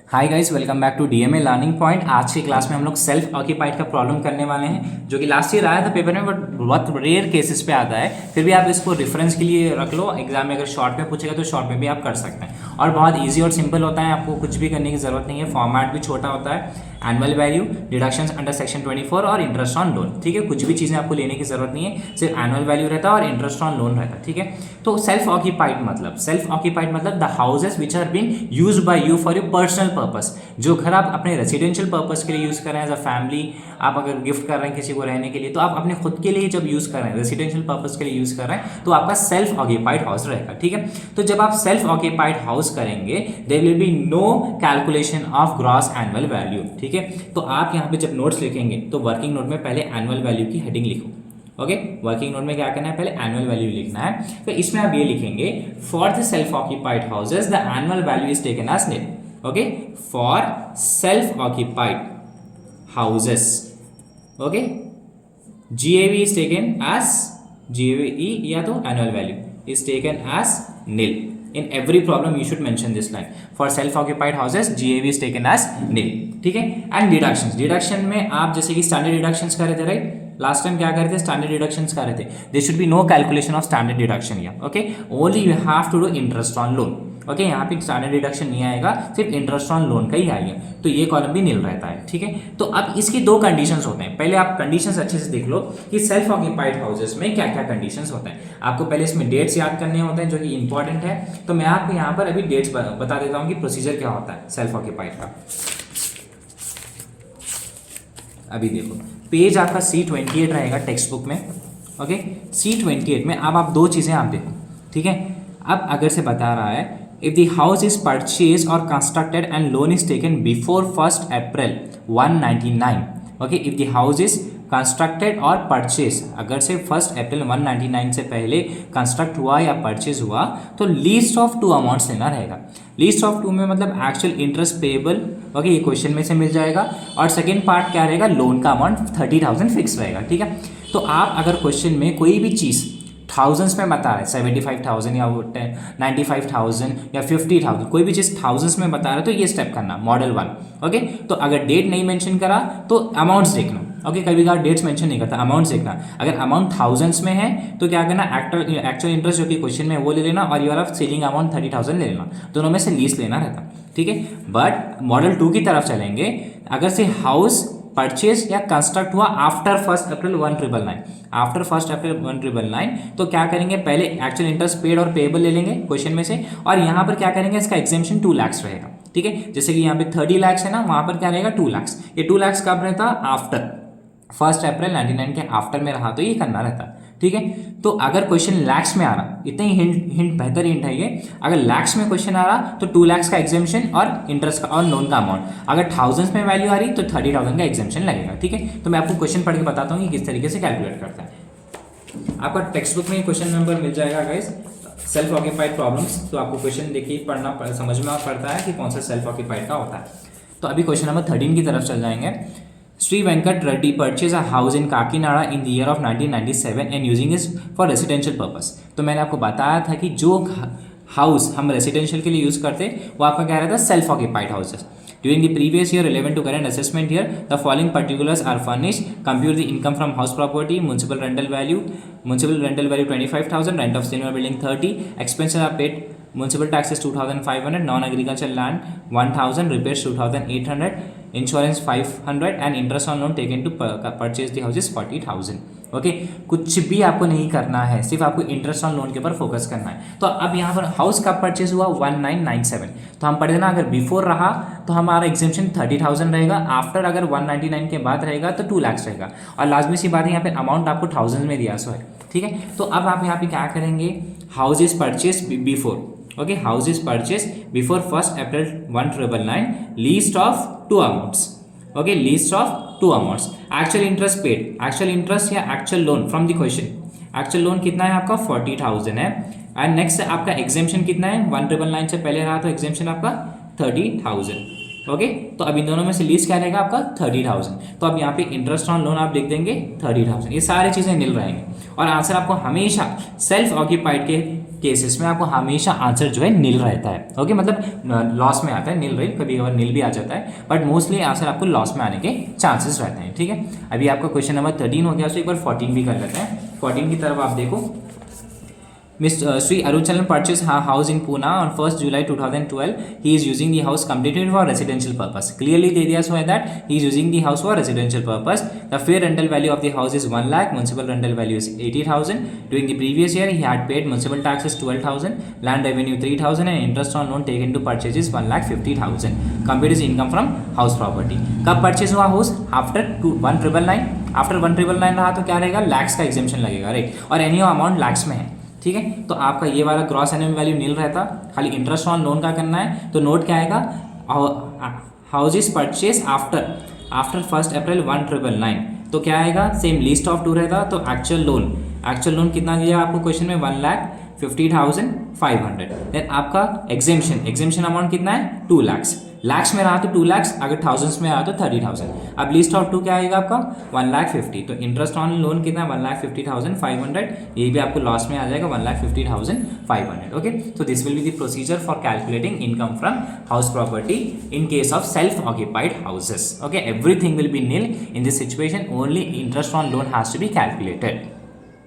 Hi guys, welcome back to DMA learning point. आज की class में हम लोग सेल्फ ऑक्यूपाइड का प्रॉब्लम करने वाले हैं, जो कि लास्ट ईयर आया था पेपर में, बट बहुत रेयर केसेस पे आता है। फिर भी आप इसको रेफरेंस के लिए रख लो, एग्जाम में अगर शॉर्ट में पूछेगा तो शॉर्ट में भी आप कर सकते हैं। और बहुत ईजी और सिंपल होता है, आपको कुछ भी करने की जरूरत नहीं है। फॉर्मेट भी छोटा होता है, annual value, deductions under section 24 और इंटरेस्ट ऑन लोन। ठीक है, कुछ भी चीज़ें आपको लेने की जरूरत नहीं है, सिर्फ एनुअल वैल्यू रहता है और इंटरेस्ट ऑन लोन रहता है। ठीक है, तो सेल्फ ऑक्यूपाइड मतलब the houses which are been use by you for your personal purpose. जो घर आप अपने रेसिडेंशियल पर्पस के लिए यूज कर रहे हैं एज अ फैमिली, आप अगर गिफ्ट कर रहे हैं किसी को रहने के लिए, तो आप अपने खुद के लिए जब यूज कर रहे हैं, रेसिडेंशियल पर्पस के लिए यूज कर रहे हैं, तो आपका सेल्फ ऑक्यूपाइड हाउस रहेगा। ठीक है, तो जब आप सेल्फ ऑक्यूपाइड हाउस करेंगे, there will be no calculation of gross annual value. ठीक है, तो आप यहाँ पे जब नोट्स लिखेंगे तो वर्किंग नोट में पहले एनुअल वैल्यू की हेडिंग लिखो। ओके, वर्किंग नोट में क्या करना है, पहले एनुअल वैल्यू लिखना है। तो इसमें आप ये लिखेंगे, for the self occupied houses the annual value is taken as nil. Okay, for self occupied houses, okay, GAV is taken as GAVE या तो annual value is taken as nil. In every problem you should mention this line. For self-occupied houses, GAV is taken as nil. ठीक है, and deductions, deduction में आप जैसे कि standard deductions कर रहे थे, राइट? लास्ट टाइम क्या कर रहे थे, स्टैंडर्ड डिडक्शंस कर रहे थे। There should be no calculation of standard deduction या okay, only you have to do interest on loan. Okay, यहाँ पे स्टैंडर्ड डिडक्शन नहीं आएगा, सिर्फ इंटरेस्ट ऑन लोन का ही आएगा, तो ये कॉलम भी नील रहता है। ठीक है, तो अब इसकी दो कंडीशंस होते हैं। पहले आप कंडीशंस अच्छे से देख लो कि सेल्फ ऑक्यूपाइड हाउसेस में क्या क्या कंडीशंस होते हैं। आपको पहले इसमें डेट्स याद करने होते हैं, जो कि इंपॉर्टेंट है। तो मैं आपको यहाँ पर अभी डेट्स बता देता हूँ कि प्रोसीजर क्या होता है सेल्फ ऑक्यूपाइड का। अभी देखो, पेज आपका C28 रहेगा टेक्स्ट बुक में। ओके, C28 में अब आप दो चीज़ें आप देखो। ठीक है, अब अगर से बता रहा है, if the house is purchased or constructed and loan is taken before 1st April 199, okay, if the house is constructed और परचेज, अगर से 1 अप्रैल 199 से पहले कंस्ट्रक्ट हुआ या परचेज हुआ, तो लीस्ट ऑफ टू अमाउंट्स लेना रहेगा। लीस्ट ऑफ टू में मतलब एक्चुअल इंटरेस्ट पेएबल, ओके, ये क्वेश्चन में से मिल जाएगा। और सेकेंड पार्ट क्या रहेगा, लोन का अमाउंट 30,000 फिक्स रहेगा। ठीक है, तो आप अगर क्वेश्चन में कोई भी चीज़ थाउजेंड्स में बता रहे हैं, 75,000 या 95,000 या 50,000, कोई भी चीज़ थाउजेंड्स में बता रहे हैं, तो ये स्टेप करना मॉडल 1। ओके, तो अगर डेट नहीं मेंशन करा तो अमाउंट्स देखना। ओके, कभी कभार डेट्स मेंशन नहीं करता, अमाउंट्स देखना। अगर अमाउंट थाउजेंड्स में है तो क्या करना, एक्चुअल इंटरेस्ट जो कि क्वेश्चन में वो ले लेना, और योर सीलिंग अमाउंट 30,000 ले लेना। दोनों में से लीस्ट लेना रहता। ठीक है, बट मॉडल 2 की तरफ चलेंगे, अगर से हाउस परचेज या कंस्ट्रक्ट हुआ आफ्टर 1 अप्रैल 1999, आफ्टर 1 अप्रैल 1999, तो क्या करेंगे, पहले एक्चुअल इंटरेस्ट पेड और पेएबल ले लेंगे क्वेश्चन में से, और यहाँ पर क्या करेंगे, इसका एग्जेम्पशन 2 लाख रहेगा। ठीक है, जैसे कि यहाँ पे 30 लाख है ना, वहाँ पर क्या रहेगा 2 लाख। ये 2 लाख कब रहता, आफ्टर 1 अप्रैल 1999 के आफ्टर में रहा, तो ये करना रहता है। ठीक है, तो अगर क्वेश्चन लैक्स में आ रहा, इतना ही हिंट बेहतर हिंट है ये, अगर लैक्स में क्वेश्चन आ रहा तो 2 लाख का एग्जेम्पशन और इंटरेस्ट का और लोन का अमाउंट। अगर थाउजेंड्स में वैल्यू आ रही तो 30,000 का एग्जेम्पशन लगेगा। ठीक है, तो मैं आपको क्वेश्चन पढ़ के बताता हूँ कि किस तरीके से कैलकुलेट करता है। आपका टेक्स्ट बुक में क्वेश्चन नंबर मिल जाएगा गाइस, सेल्फ ऑक्यूपाइड प्रॉब्लम्स। तो आपको क्वेश्चन देखिए, पढ़ना समझ में पड़ता है कि कौन सा सेल्फ ऑक्यूपाइड का होता है। तो अभी क्वेश्चन नंबर 13 की तरफ चल जाएंगे। Sri Venkat Reddy purchased a house in Kakinada in the year of 1997 and using it for residential purpose। तो मैंने आपको बताया था कि जो हाउस हम रेसिडेंशियल के लिए यूज करते वो आपका क्या रहता है, self occupied houses. During the previous year relevant to current assessment here, the following particulars are furnished. Compute the income from house property, municipal rental value 25,000, rent of cinema building 30, expenses are paid, municipal taxes 2,500, non-agricultural land 1,000, repairs 2,800, insurance 500 and interest on loan taken to purchase the house is 40,000। Okay, कुछ भी आपको नहीं करना है, सिर्फ आपको interest on loan के ऊपर फोकस करना है। तो अब यहाँ पर हाउस कब परचेज हुआ, 1997, तो हम पढ़े ना, अगर बिफोर रहा तो हमारा एग्जेम्पशन 30,000 रहेगा, आफ्टर अगर 199 के बाद रहेगा तो 2 लाख रहेगा, और लाजमी सी बात है यहाँ पे अमाउंट आपको थाउजेंड में दिया सो है। ठीक है, तो अब आप यहाँ पे क्या करेंगे, house is purchase before, okay, house is purchased before 1st April 1999, list of two amounts, okay, list of two amounts, actual interest paid, actual interest या actual loan from the question, actual loan कितना है आपका 40,000 है, and next आपका exemption कितना है, 1999 से पहले रहा तो exemption आपका 30,000। ओके, तो अब इन दोनों में से लीस्ट क्या रहेगा आपका 30,000। तो अब यहाँ पे इंटरेस्ट ऑन लोन आप लिख देंगे 30,000, ये सारी चीज़ें नील रहेंगे। और आंसर आपको हमेशा सेल्फ ऑक्यूपाइड केसेस में आपको हमेशा आंसर जो है नील रहता है। ओके, मतलब लॉस में आता है, नील रही, कभी कभार नील भी आ जाता है, बट मोस्टली आंसर आपको लॉस में आने के चांसेस रहते हैं। ठीक है, अभी आपका क्वेश्चन नंबर 13 हो गया, तो एक बार 14 भी कर लेते हैं। 14 की तरफ आप देखो, Mr. Sri Aruchalan purchased a house in Pune on 1st July 2012. He is using the house completely for residential purpose. Clearly दे दिया so है that he is using the house for residential purpose. The fair rental value of the house is 1 lakh. Municipal rental value is 80,000. During the previous year, he had paid municipal taxes 12,000, land revenue 3,000, and interest on loan taken to purchase is 1,50,000. Compute his income from house property. कब purchase हुआ house? After 1,999. After 1,999 रहा तो क्या रहेगा? लैक्स का एग्जेम्पन लगेगा, right, और any amount lakhs में है। ठीक है, तो आपका ये वाला ग्रॉस एनुअल वैल्यू नील रहता, खाली इंटरेस्ट ऑन लोन का करना है। तो नोट क्या आएगा, हाउस इज परचेज आफ्टर 1 अप्रैल 1,999, तो क्या आएगा, सेम लिस्ट ऑफ 2 रहता। तो एक्चुअल लोन कितना दिया आपको क्वेश्चन में, 1,50,500। देन आपका एग्जेम्पशन अमाउंट कितना है, 2 लाख। लैक्स में रहा तो 2 लाख, अगर थाउजेंड्स में रहा तो 30,000। अब लिस्ट ऑफ 2 क्या आएगा आपका, 1,50,000। तो इंटरेस्ट ऑन लोन कितना है, 1,50,500। ये भी आपको लॉस में आ जाएगा, 1,50,500। ओके, तो this will be the procedure for calculating income from house property in case of self occupied houses. Okay, everything will be nil in this situation, only interest on loan has to be calculated.